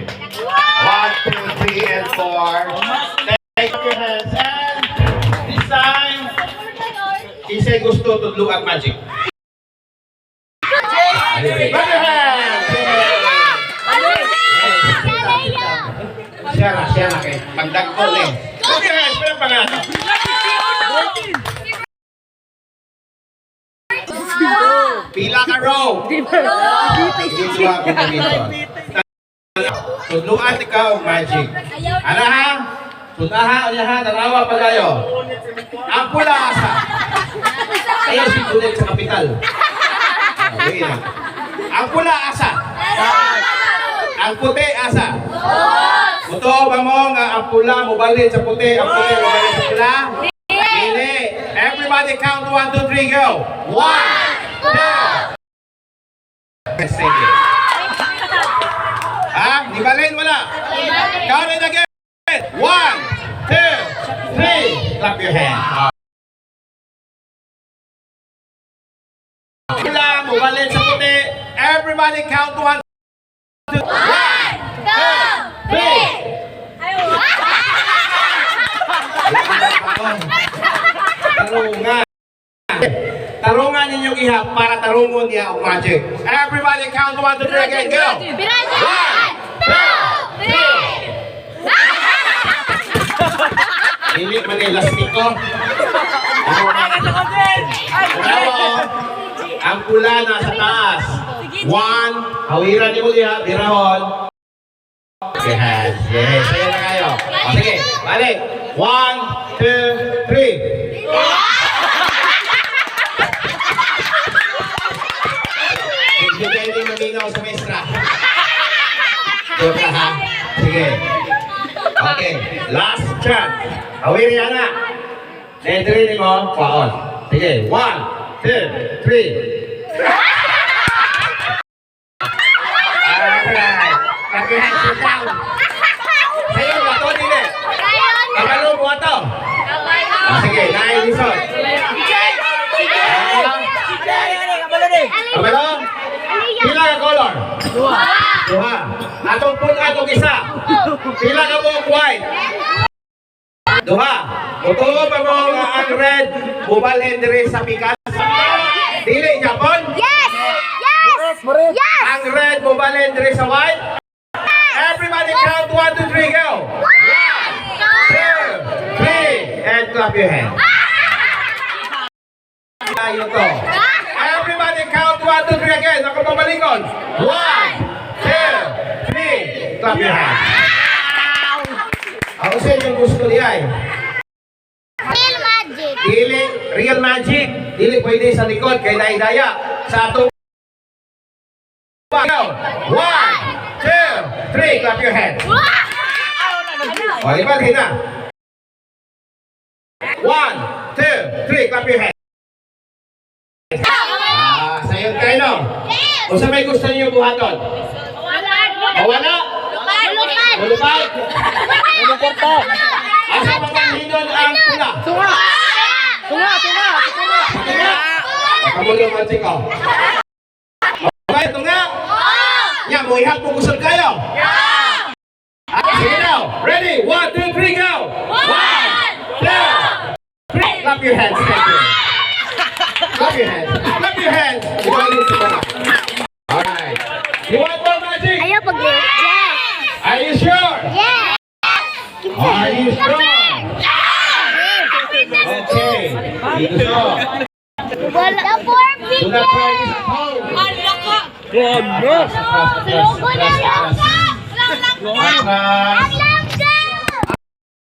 3. 1, 2, 3, and 4. Take your hands and this time, isa'y gusto tudlo ang magic. Clap your hands! Siya na kayo. Pagdagkol eh. Clap your hands, pero pangalan. Pila ka row. Dito ako dito. Tudluan ikaw ang magic. Ano ha? Sunaha, unya ha, tanawa pa kayo. Ang pula asa. Ayaw si Tulit sa kapital. Ang pula asa. Ang puti asa. Ito ba mo nga ang pula mo balik sa puti, ang puti mo balik sa pula? Hindi. Everybody count 1, 2, 3, go. 1, 2. Sige. Ha? Di balin wala? Count it again. 1, 2, 3. Clap your hand. Pula mo balik sa puti. Everybody count 1, 2, 3. Tarungan. Tarungan ninyong ihap para tarungon niya ang magic. Everybody count 1, 2, 3 again. Go! 1, 2, 3! Hindi man yung lastik ko. Ang pula na sa taas. 1, hawiran niyo ulit, birahon. Yes, yes. Sige na kayo. O sige, balik. 1, 2, 3. Hindi pwedeng maminaw sa maestra. Dobra ha? Sige. Okay, last chance. Awiri yan na. Nedrin mo, paon. Sige, 1, 2, 3. Alright. Kasi hands down. Sa'yo, bato nila. Kabalo mo ito. Sige, naisot. Kabalo? Pila ka color? Duha. Atong pun atong isa. Pila ka buhok white? Duha. Utulo pa mo ang red. Bubalhin diri sa pikas. Dili, Japon? Yes! Yes! Yes! Ang red bubalhin diri sa white? Everybody count 1, 2, 3, go! 1, 2, 3, and clap your hands. Tayo to. Everybody count 1, 2, 3 again. Ako pabalikon. 1, 2, 3, clap your hands. Ako sa inyong gusto niya eh. Real magic. Dili, real magic. Dili pwede sa likod kay daya-daya. Sa atong 1, 2, 3, clap your hands. O, lipat hina. 1, 2, 3, clap your hands. Sayon kayo no? O sa may gusto niyo buhaton? Mawala? Mulupad? Asa pagpanghinon ang pula? Tunga! Kamulong ang sikaw. Okay, tunga? Nya, mo ihap mo kusog kayo? Sige now. Ready? 1, 2, 3, go! 1, 2, 3. Clap your hands. Thank you. Clap your hands. Clap your hands. Alright. You want more magic? Ayaw pag-lift. Yes! Are you sure? Yes! Are you strong? Okay. Dito. Wala. The four Do fingers! not try this at home. Logo na logo! Atras.